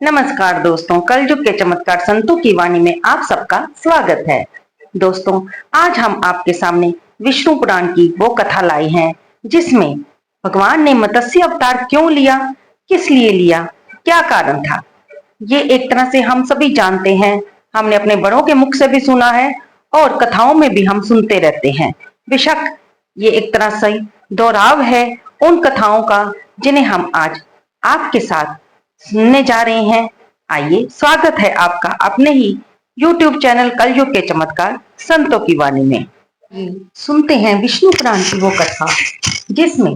नमस्कार दोस्तों, कलयुग के चमत्कार संतों की वाणी में आप सबका स्वागत है। दोस्तों, आज हम आपके सामने विष्णु पुराण की वो कथा लाए हैं जिसमें भगवान ने मत्स्य अवतार क्यों लिया, किस लिए लिया, क्या कारण था। ये एक तरह से हम सभी जानते हैं, हमने अपने बड़ों के मुख से भी सुना है और कथाओं में भी हम सुनते रहते हैं। बेशक ये एक तरह से दोहराव है उन कथाओं का जिन्हें हम आज आपके साथ सुनने जा रहे हैं। आइए, स्वागत है आपका अपने ही YouTube चैनल कलयुग के चमत्कार संतों की वाणी में। ये सुनते हैं विष्णु पुराण की वो कथा जिसमें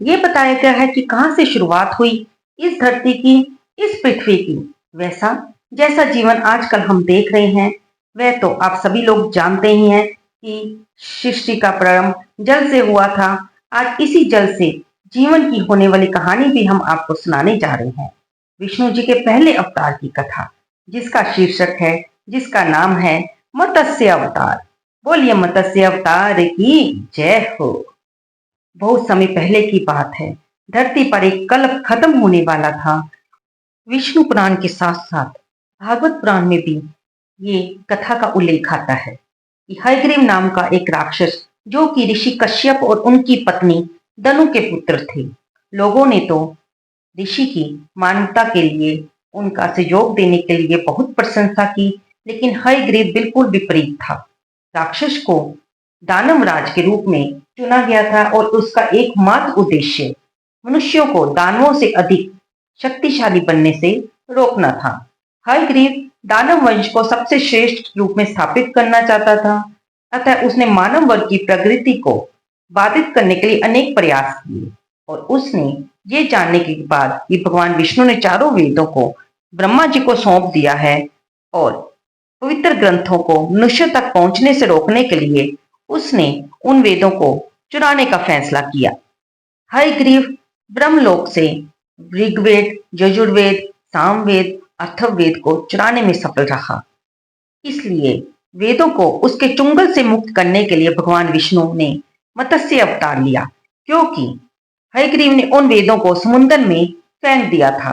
ये बताया गया है कि कहां से शुरुआत हुई इस धरती की, इस पृथ्वी की। वैसा जैसा जीवन आजकल हम देख रहे हैं वह तो आप सभी लोग जानते ही हैं कि सृष्टि का प्रारंभ जल से हुआ था। आज इसी जल से जीवन की होने वाली कहानी भी हम आपको सुनाने जा रहे हैं। विष्णु जी के पहले अवतार की कथा, जिसका शीर्षक है, जिसका नाम है मत्स्य अवतार। बोलिए मत्स्य अवतार की जय हो। बहुत समय पहले की बात है, धरती पर एक कल्प खत्म होने वाला था। विष्णु पुराण के साथ साथ भागवत पुराण में भी ये कथा का उल्लेख आता है कि हयग्रीव नाम का एक राक्षस, जो कि ऋषि कश्यप और उनकी पत्नी दनु के पुत्र थे। लोगों ने तो ऋषि की मानवता के लिए, उनका सहयोग देने के लिए बहुत प्रशंसा की, लेकिन हयग्रीव बिल्कुल विपरीत था। राक्षस को दानवराज के रूप में चुना गया था और उसका एकमात्र उद्देश्य मनुष्यों को दानवों से अधिक शक्तिशाली बनने से रोकना था। हयग्रीव दानव वंश को सबसे श्रेष्ठ रूप में स्थापित करना चाहता था, अतः उसने मानव वर्ग की प्रगति को बाधित करने के लिए अनेक प्रयास किए। और उसने ये जानने के बाद कि भगवान विष्णु ने चारों वेदों को ब्रह्मा जी को सौंप दिया है और पवित्र ग्रंथों को मनुष्य तक पहुंचने से रोकने के लिए उसने उन वेदों को चुराने का फैसला किया। हयग्रीव ब्रह्मलोक से ऋग्वेद, यजुर्वेद, सामवेद, अथर्ववेद को चुराने में सफल रहा। इसलिए वेदों को उसके चुंगल से मुक्त करने के लिए भगवान विष्णु ने मत्स्य अवतार लिया, क्योंकि हयग्रीव ने उन वेदों को समुद्र में फेंक दिया था।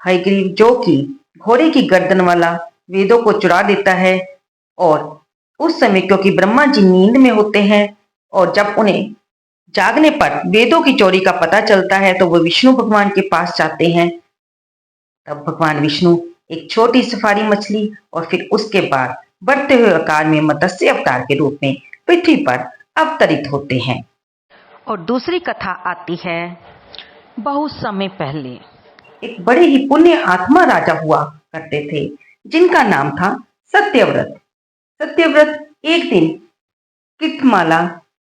हयग्रीव, जो कि घोड़े की गर्दन वाला, वेदों को चुरा देता है। और उस समय क्योंकि ब्रह्मा जी नींद में होते हैं और जब उन्हें जागने पर वेदों की चोरी का पता चलता है तो वो विष्णु भगवान के पास जाते हैं। तब भगवान विष्णु एक छोटी सफारी मछली और फिर उसके बाद बढ़ते हुए आकार में मत्स्य अवतार के रूप में पृथ्वी पर अवतरित होते हैं। और दूसरी कथा आती है, बहुत समय पहले एक बड़े ही पुण्य आत्मा राजा हुआ करते थे, जिनका नाम था सत्यव्रत। सत्यव्रत एक दिन कृतमाला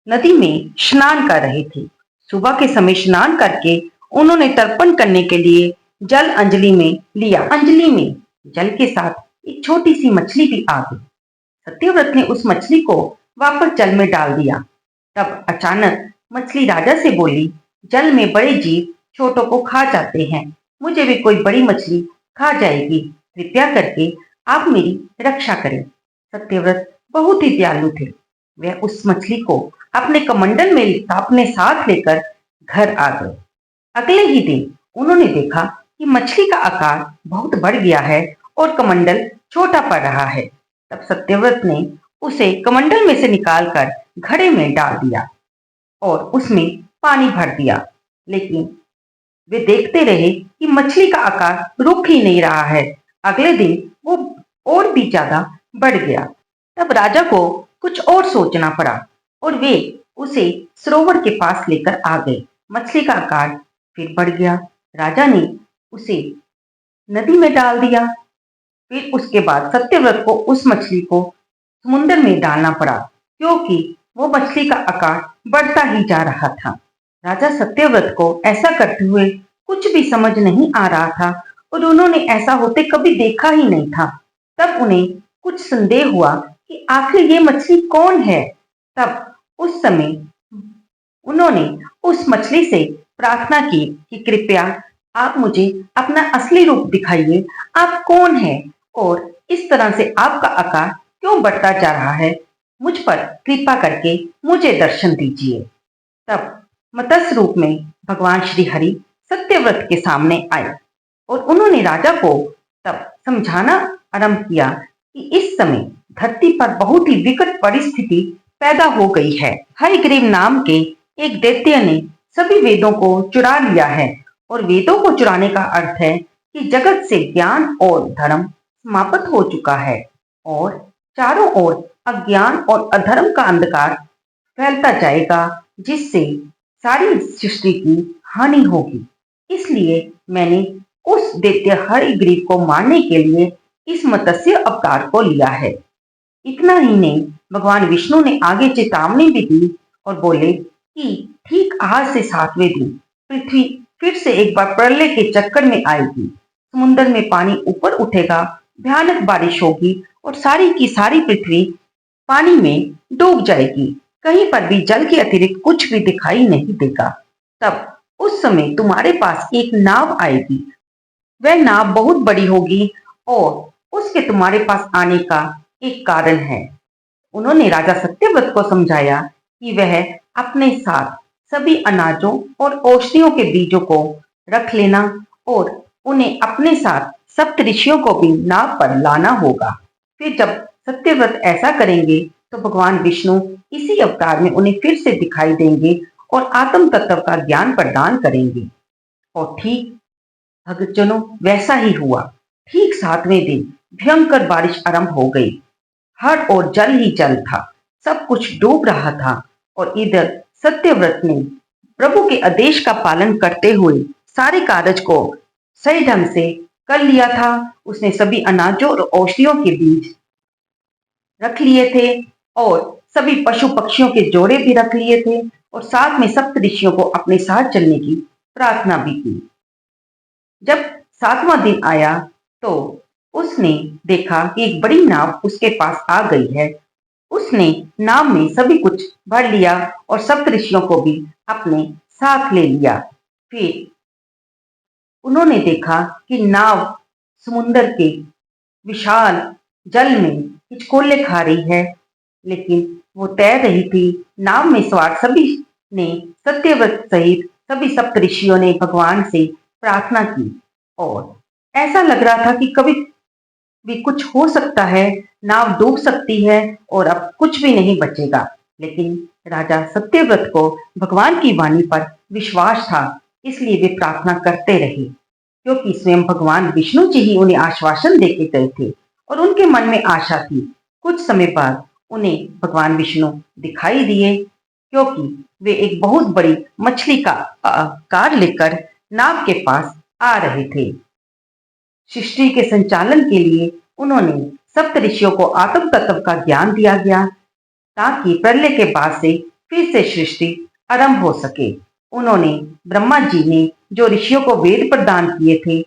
नदी में स्नान कर रहे थे। सुबह के समय स्नान करके उन्होंने तर्पण करने के लिए जल अंजलि में लिया। अंजलि में जल के साथ एक छोटी सी मछली भी आ गई। सत्यव्रत ने उस मछली को वापस जल में डाल दिया। तब अचानक मछली राजा से बोली, जल में बड़े जीव छोटों को खा जाते हैं, मुझे भी कोई बड़ी मछली खा जाएगी, कृपया करके आप मेरी रक्षा करें। सत्यव्रत बहुत ही दयालु थे। वह उस मछली को अपने कमंडल में अपने साथ लेकर घर आ गए। अगले ही दिन उन्होंने देखा कि मछली का आकार बहुत बढ़ गया है और कमंडल छोटा पड़ रहा है। तब सत्यव्रत ने उसे कमंडल में से निकालकर घड़े में डाल दिया और उसमें पानी भर दिया। लेकिन वे देखते रहे कि मछली का आकार रुक ही नहीं रहा है। अगले दिन वो और भी ज्यादा बढ़ गया। तब राजा को कुछ और सोचना पड़ा और वे उसे सरोवर के पास लेकर आ गए। मछली का आकार फिर बढ़ गया। राजा ने उसे नदी में डाल दिया। फिर उसके बाद सत्यव्रत को उस मछली को समुद्र में डालना पड़ा, क्योंकि वो मछली का आकार बढ़ता ही जा रहा था। राजा सत्यव्रत को ऐसा करते हुए कुछ भी समझ नहीं आ रहा था और उन्होंने ऐसा होते कभी देखा ही नहीं था। तब उन्हें कुछ संदेह हुआ कि आखिर ये मछली कौन है। तब उस समय उन्होंने उस मछली से प्रार्थना की कि कृपया आप मुझे अपना असली रूप दिखाइए, आप कौन हैं और इस तरह से आपका आकार क्यों बढ़ता जा रहा है, मुझ पर कृपा करके मुझे दर्शन दीजिए। तब मत्स्य रूप में भगवान श्री हरि सत्यव्रत के सामने आए और उन्होंने राजा को तब समझाना आरंभ किया कि इस समय धरती पर बहुत ही विकट परिस्थिति पैदा हो गई है। हयग्रीव नाम के एक दैत्य ने सभी वेदों को चुरा लिया है और वेदों को चुराने का अर्थ है कि जगत से ज्ञान और धर्म समाप्त हो चुका है और चारों ओर अज्ञान और अधर्म का अंधकार फैलता जाएगा, जिससे सारी सृष्टि की हानि होगी। इसलिए मैंने उस दैत्य हयग्रीव को मारने के लिए इस मत्स्य अवतार को लिया है। इतना ही नहीं, भगवान विष्णु ने आगे चेतावनी भी दी और बोले कि ठीक आज से 7वें दिन पृथ्वी फिर से एक बार प्रलय के चक्कर में आएगी। समुद्र में पानी ऊपर उठेगा, भयानक बारिश होगी और सारी की सारी पृथ्वी पानी में डूब जाएगी। कहीं पर भी जल के अतिरिक्त कुछ भी दिखाई नहीं देगा। तब उस समय तुम्हारे पास एक नाव आएगी। वह नाव बहुत बड़ी होगी और उसके तुम्हारे पास आने का एक कारण है। उन्होंने राजा सत्यव्रत को समझाया कि वह अपने साथ सभी अनाजों और औषधियों के बीजों को रख लेना और उन्हें अपने साथ सप्त ऋषियों को भी नाव पर लाना होगा। फिर जब सत्यव्रत ऐसा करेंगे तो भगवान विष्णु इसी अवतार में उन्हें फिर से दिखाई देंगे और आत्म तत्व का ज्ञान प्रदान करेंगे। और ठीक भक्तजनों, वैसा ही हुआ। ठीक 7वें दिन भयंकर बारिश आरंभ हो गई। हर ओर जल ही जल था, सब कुछ डूब रहा था और इधर सत्यव्रत ने प्रभु के आदेश का पालन करते हुए सारे कार्य को सही ढंग से कर लिया था। उसने सभी अनाजों और औषधियों के बीज रख लिए थे और सभी पशु पक्षियों के जोड़े भी रख लिए थे और साथ में सप्त ऋषियों को अपने साथ चलने की प्रार्थना भी की। जब 7वां दिन आया तो उसने देखा कि एक बड़ी नाव उसके पास आ गई है। उसने नाव में सभी कुछ भर लिया और सप्तऋषियों को भी अपने साथ ले लिया। फिर उन्होंने देखा कि नाव समुंदर के विशाल जल में हिचकोले खा रही है, लेकिन वो तैर रही थी। नाव में सवार सभी ने सत्यव्रत सहित सभी सप्तऋषियों ने भगवान से प्रार्थना की और ऐसा लग रहा था कि कभी भी कुछ हो सकता है, नाव डूब सकती है और अब कुछ भी नहीं बचेगा। लेकिन राजा सत्यव्रत को भगवान की वाणी पर विश्वास था, इसलिए वे प्रार्थना करते रहे, क्योंकि स्वयं भगवान विष्णु जी ही उन्हें आश्वासन देके गए थे और उनके मन में आशा थी। कुछ समय बाद उन्हें भगवान विष्णु दिखाई दिए, क्योंकि वे एक बहुत बड़ी मछली का आकार लेकर नाव के पास आ रहे थे। सृष्टि के संचालन के लिए उन्होंने सप्त ऋषियों को आत्म तत्व का ज्ञान दिया गया, ताकि प्रलय के बाद से फिर से सृष्टि आरंभ हो सके। उन्होंने ब्रह्मा जी ने जो ऋषियों को वेद प्रदान किए थे,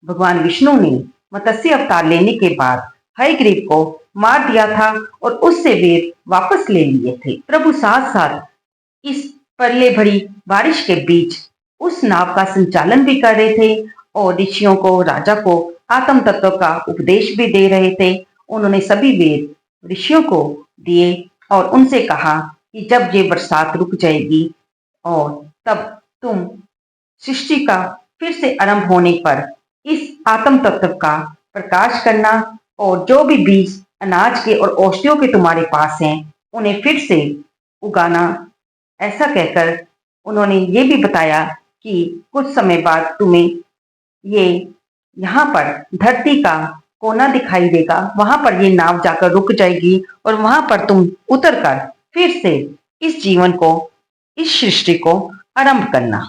भगवान विष्णु ने मत्स्य अवतार लेने के बाद हयग्रीव को मार दिया था और उससे वेद वापस ले लिए थे। प्रभु साथ साथ इस प्रलय भरी बारिश के बीच उस नाव का संचालन भी कर रहे थे और ऋषियों को, राजा को आत्म तत्व का उपदेश भी दे रहे थे। उन्होंने सभी वेद ऋषियों को दिए और उनसे कहा कि जब ये बरसात रुक जाएगी और तब तुम सृष्टि का फिर से आरंभ होने पर इस आत्म तत्व का प्रकाश करना और जो भी बीज अनाज के और औषधियों के तुम्हारे पास हैं, उन्हें फिर से उगाना। ऐसा कहकर उन्होंने ये भी बताया कि कुछ समय बाद तुम्हें ये यहाँ पर धरती का कोना दिखाई देगा, वहां पर ये नाव जाकर रुक जाएगी और वहां पर तुम उतर कर फिर से इस जीवन को, इस सृष्टि को आरंभ करना।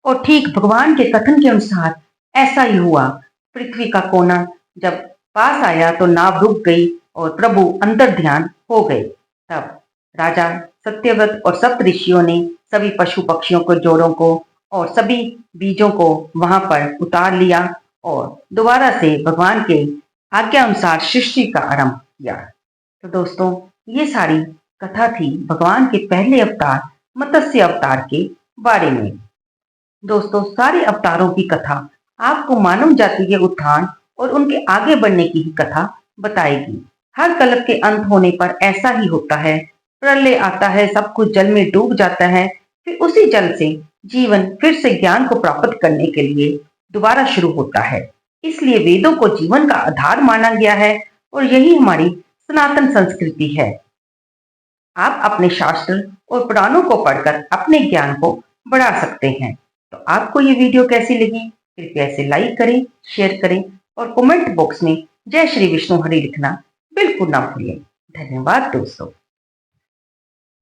और ठीक भगवान के कथन के अनुसार ऐसा ही हुआ। पृथ्वी का कोना जब पास आया तो नाव रुक गई और प्रभु अंतर ध्यान हो गए। तब राजा सत्यव्रत और सप्त ऋषियों ने सभी पशु पक्षियों को, जोड़ों को और सभी बीजों को वहां पर उतार लिया और दोबारा से भगवान के आज्ञा अनुसार सृष्टि का आरंभ किया। तो दोस्तों, ये सारी कथा थी भगवान के पहले अवतार मत्स्य अवतार के बारे में। दोस्तों, सारे अवतारों की कथा आपको मानव जाति के उत्थान और उनके आगे बढ़ने की ही कथा बताएगी। हर कल्प के अंत होने पर ऐसा ही होता है, प्रलय आता है, सब कुछ जल में डूब जाता है। फिर उसी जल से जीवन फिर से ज्ञान को प्राप्त करने के लिए दोबारा शुरू होता है। इसलिए वेदों को जीवन का आधार माना गया है और यही हमारी सनातन संस्कृति है। आप अपने शास्त्र और पुराणों को पढ़कर अपने ज्ञान को बढ़ा सकते हैं। तो आपको ये वीडियो कैसी लगी? कृपया इसे लाइक करें, शेयर करें और कमेंट बॉक्स में जय श्री विष्णु हरि लिखना बिल्कुल ना भूलें। धन्यवाद दोस्तों।